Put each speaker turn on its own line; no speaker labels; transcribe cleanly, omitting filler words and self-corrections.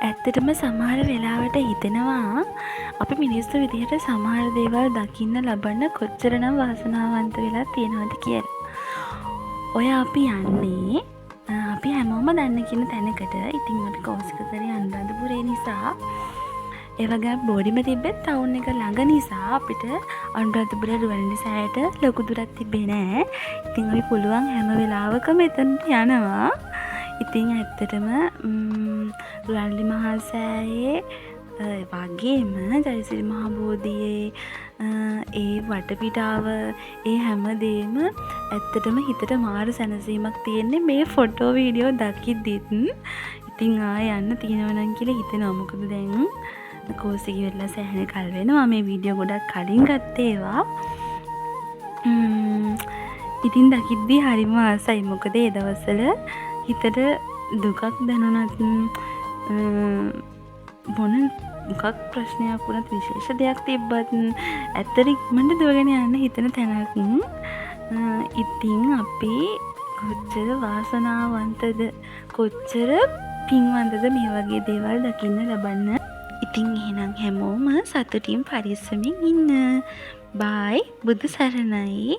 ඇත්තටම සමහර වෙලාවට හිතෙනවා අපි මිනිස්සු විදිහට සමහර දේවල් දකින්න ලබන්න කොච්චරනම් වාසනාවන්ත වෙලා තියෙනවද කියලා. ඔය අපි යන්නේ අපි හැමෝම දන්න කියන තැනකට. ඉතින් අපි කෝසික කරේ අනුරාධපුරේ නිසා ඒ වගේ බෝඩිම තිබ්බෙත් ටවුන් එක ළඟ නිසා අපිට අනුරාධපුර රුවන්වැලි සෑයට ලොකු දුරක් තිබ්බේ නෑ. ඉතින් අපි පුළුවන් හැම වෙලාවකම එතනට යනවා. ඉතින් ඇත්තටම රුවන්වැලි මහා සෑයේ වගේම ජයසිරි මහ බෝධියේ ඒ වටපිටාව ඒ හැමදේම ඇත්තටම හිතට මාර සැනසීමක් තියෙන්නේ මේ ෆොටෝ වීඩියෝ දකිද්දිත්. ඉතින් යන්න තියෙනවා නම් කියලා හිතෙනවා. මොකද දැන් කෝසික වෙලා සෑහෙන කල් වෙනවා. මේ වීඩියෝ ගොඩක් කලින් ගත්තේ ඒවා. ඉතින් දකිද්දි හරිම ආසයි. මොකද ඒ දවස්වල හිතට දුකක් දැනුණත් මොකක් ප්‍රශ්නයක් වුණත් විශේෂ දෙයක් තිබ්බත් ඇත්තට ඉක්මනට දුවගෙන යන්න හිතෙන තැනක්. ඉතින් අපි කොච්චර වාසනාවන්තද කොච්චර පින්වන්තද මේ වගේ දේවල් දකින්න ලබන්න. ඉතින් එහෙනම් හැමෝම සතුටින් පරිස්සමින් ඉන්න. බයි. බුදු සරණයි.